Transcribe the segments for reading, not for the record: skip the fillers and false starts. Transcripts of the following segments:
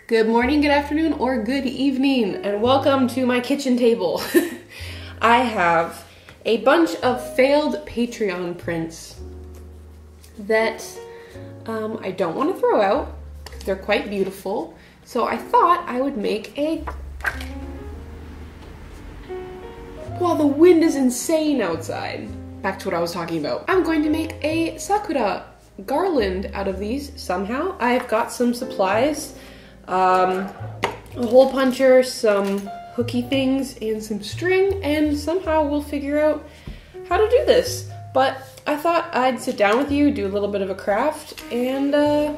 Good morning, good afternoon, or good evening, and welcome to my kitchen table. I have a bunch of failed Patreon prints that I don't want to throw out. They're quite beautiful, so I thought I would make a... Wow, the wind is insane outside. Back to what I was talking about. I'm going to make a Sakura Garland out of these somehow. I've got some supplies. A hole puncher, some hooky things, and some string, and somehow we'll figure out how to do this. But I thought I'd sit down with you, do a little bit of a craft, and I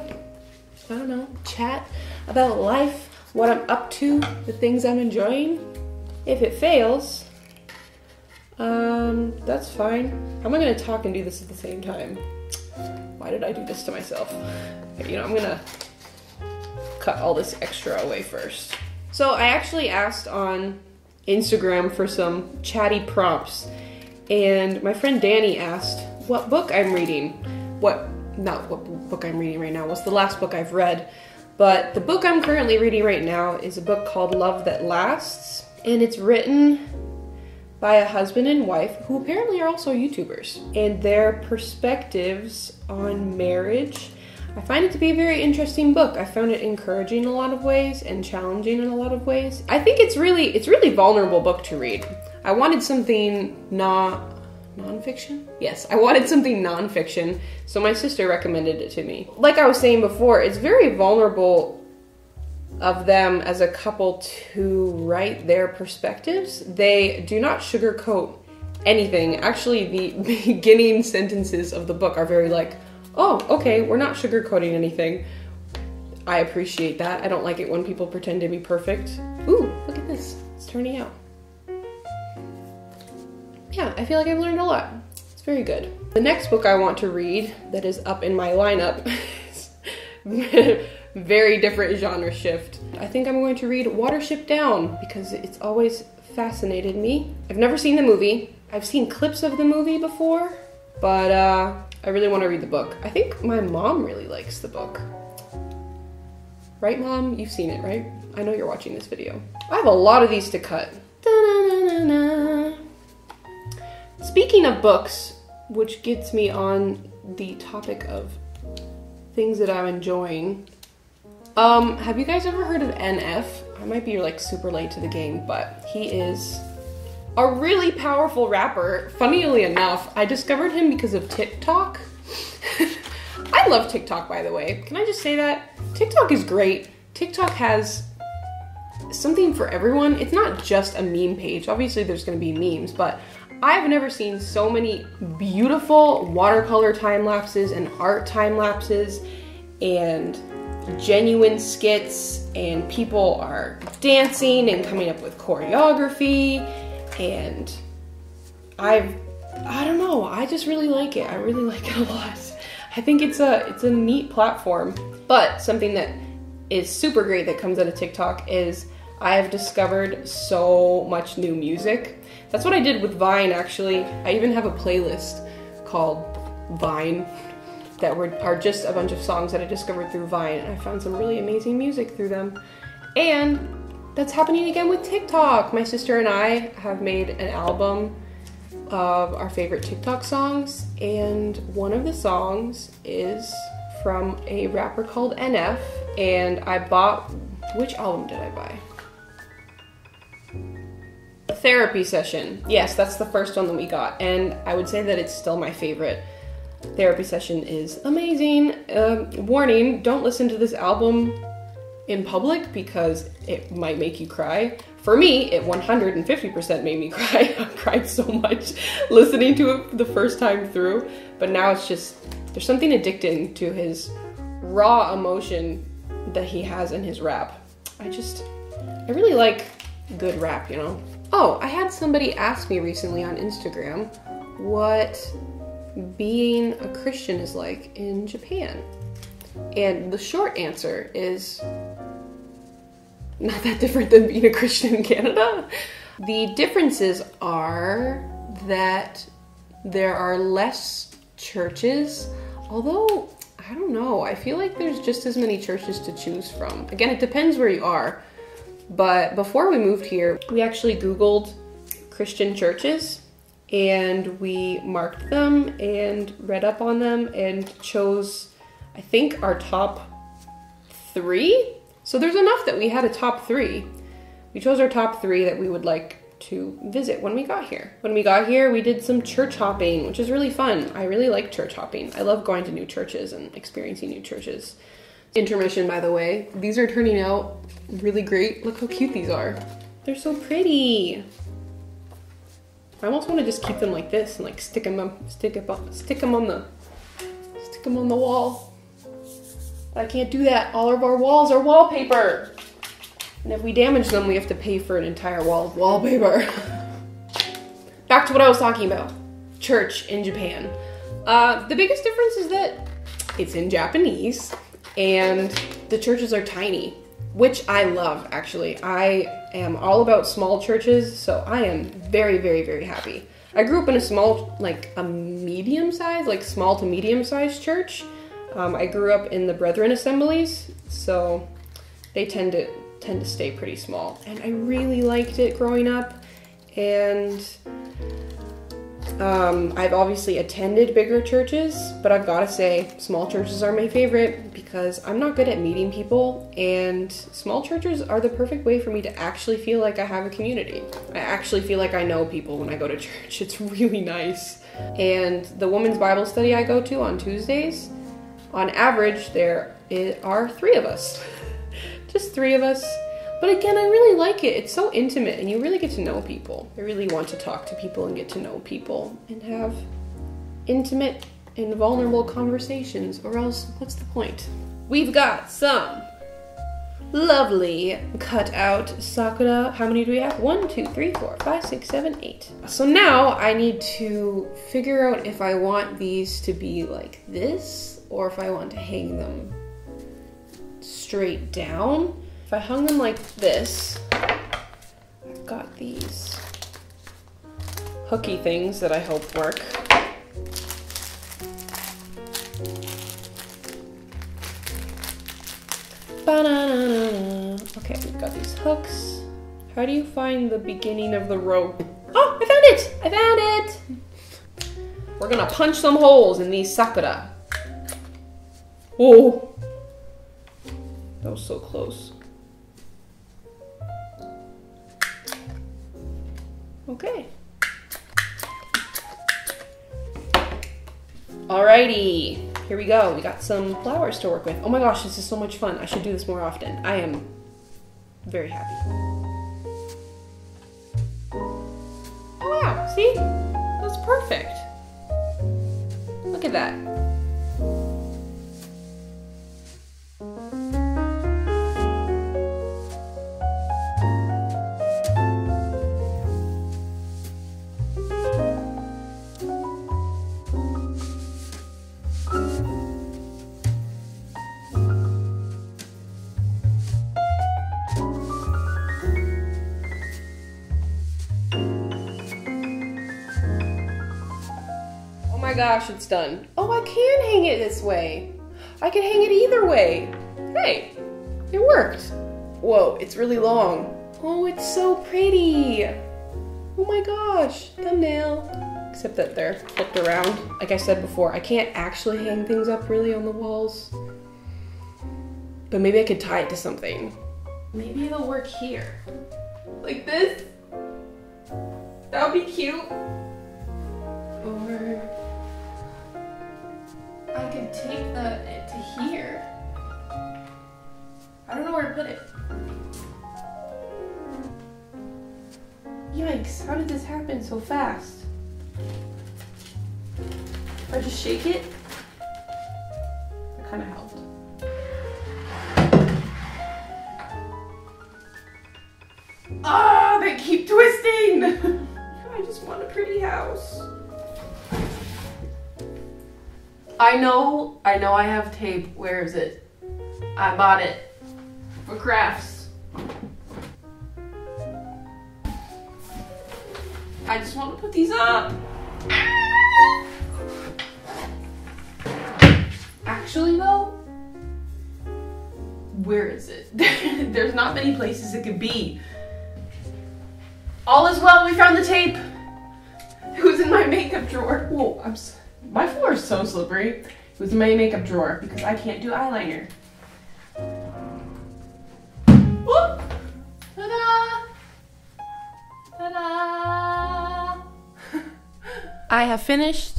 don't know, chat about life, what I'm up to, the things I'm enjoying. If it fails, that's fine. How am I gonna talk and do this at the same time? Why did I do this to myself? Okay, you know, I'm gonna cut all this extra away first. So I actually asked on Instagram for some chatty prompts, and my friend Danny asked what book I'm reading. Not what book I'm reading right now, what's the last book I've read, but the book I'm currently reading right now is a book called Love That Lasts, and it's written by a husband and wife who apparently are also YouTubers, and their perspectives on marriage. I find it to be a very interesting book. I found it encouraging in a lot of ways and challenging in a lot of ways. I think it's really vulnerable book to read. I wanted something non-fiction? Yes, I wanted something non-fiction, so my sister recommended it to me. Like I was saying before, it's very vulnerable of them as a couple to write their perspectives. They do not sugarcoat anything. Actually, the beginning sentences of the book are very like, oh, okay, we're not sugarcoating anything. I appreciate that. I don't like it when people pretend to be perfect. Ooh, look at this. It's turning out. Yeah, I feel like I've learned a lot. It's very good. The next book I want to read that is up in my lineup is very different genre shift. I think I'm going to read Watership Down because it's always fascinated me. I've never seen the movie. I've seen clips of the movie before, but I really want to read the book. I think my mom really likes the book. Right, Mom? You've seen it, right? I know you're watching this video. I have a lot of these to cut. Da-na-na-na-na. Speaking of books, which gets me on the topic of things that I'm enjoying, have you guys ever heard of NF? I might be like super late to the game, but he is a really powerful rapper. Funnily enough, I discovered him because of TikTok. I love TikTok, by the way. Can I just say that? TikTok is great. TikTok has something for everyone. It's not just a meme page. Obviously, there's gonna be memes, but I've never seen so many beautiful watercolor time lapses and art time lapses and genuine skits, and people are dancing and coming up with choreography, and I don't know, I just really like it. I really like it a lot. I think it's a neat platform. But something that is super great that comes out of TikTok is I have discovered so much new music. That's what I did with Vine, actually. I even have a playlist called Vine that are just a bunch of songs that I discovered through Vine, and I found some really amazing music through them. And that's happening again with TikTok. My sister and I have made an album of our favorite TikTok songs, and one of the songs is from a rapper called NF, and I bought, which album did I buy? Therapy Session. Yes, that's the first one that we got, and I would say that it's still my favorite. Therapy Session is amazing. Warning, don't listen to this album in public because it might make you cry. For me, it 150% made me cry. I cried so much listening to it the first time through, but now it's just, there's something addicting to his raw emotion that he has in his rap. I really like good rap, you know? Oh, I had somebody ask me recently on Instagram what being a Christian is like in Japan. And the short answer is not that different than being a Christian in Canada. The differences are that there are less churches, although I don't know, I feel like there's just as many churches to choose from. Again, it depends where you are. But before we moved here, we actually Googled Christian churches and we marked them and read up on them and chose, I think, our top 3. So there's enough that we had a top 3. We chose our top 3 that we would like to visit when we got here. When we got here, we did some church hopping, which is really fun. I really like church hopping. I love going to new churches and experiencing new churches. Intermission, by the way. These are turning out really great. Look how cute these are. They're so pretty. I almost want to just keep them like this and like stick them on the wall. But I can't do that. All of our walls are wallpaper. And if we damage them, we have to pay for an entire wall of wallpaper. Back to what I was talking about. Church in Japan. The biggest difference is that it's in Japanese and the churches are tiny, which I love, actually. I am all about small churches, so I am very, very, very happy. I grew up in a small, like a medium-sized, like small to medium-sized church. I grew up in the Brethren assemblies, so they tend to stay pretty small. And I really liked it growing up. And I've obviously attended bigger churches, but I've got to say small churches are my favorite because I'm not good at meeting people, and small churches are the perfect way for me to actually feel like I have a community. I actually feel like I know people when I go to church. It's really nice. And the women's Bible study I go to on Tuesdays, on average, there are 3 of us. Just 3 of us. But again, I really like it. It's so intimate and you really get to know people. I really want to talk to people and get to know people and have intimate and vulnerable conversations, or else what's the point? We've got some lovely cut out Sakura. How many do we have? 1, 2, 3, 4, 5, 6, 7, 8. So now I need to figure out if I want these to be like this or if I want to hang them straight down. If I hung them like this, I've got these hooky things that I hope work. Ba-na-na-na-na. Okay, we've got these hooks. How do you find the beginning of the rope? Oh, I found it! I found it! We're gonna punch some holes in these Sakura. Oh, that was so close. Okay. Alrighty, here we go. We got some flowers to work with. Oh my gosh, this is so much fun. I should do this more often. I am very happy. Oh wow, see? That's perfect. Look at that. Oh my gosh, it's done. Oh, I can hang it this way. I can hang it either way. Hey, it worked. Whoa, it's really long. Oh, it's so pretty. Oh my gosh, thumbnail. Except that they're flipped around. Like I said before, I can't actually hang things up really on the walls. But maybe I could tie it to something. Maybe it'll work here. Like this. That would be cute. Or I could take it to here. I don't know where to put it. Yikes, how did this happen so fast? If I just shake it, that kind of helped. Ah, they keep twisting! I just want a pretty house. I know I have tape. Where is it? I bought it for crafts. I just want to put these up. Actually though, Where is it? There's not many places it could be. All is well, we found the tape. It was in my makeup drawer. Whoa, my floor is so slippery. It was in my makeup drawer because I can't do eyeliner. Whoop! Ta-da! Ta-da! I have finished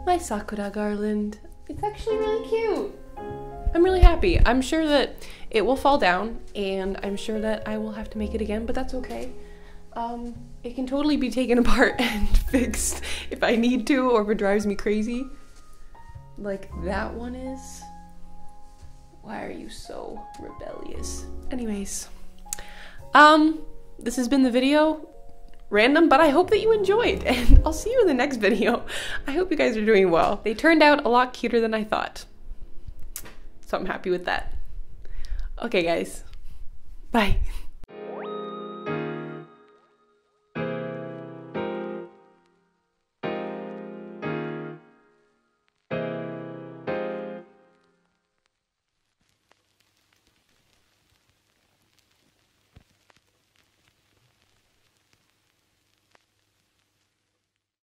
my Sakura Garland. It's actually really cute. I'm really happy. I'm sure that it will fall down, and I'm sure that I will have to make it again, but that's okay. It can totally be taken apart and fixed if I need to, or if it drives me crazy. Like that one is. Why are you so rebellious? Anyways, this has been the video. Random, but I hope that you enjoyed, and I'll see you in the next video. I hope you guys are doing well. They turned out a lot cuter than I thought, so I'm happy with that. Okay guys, bye.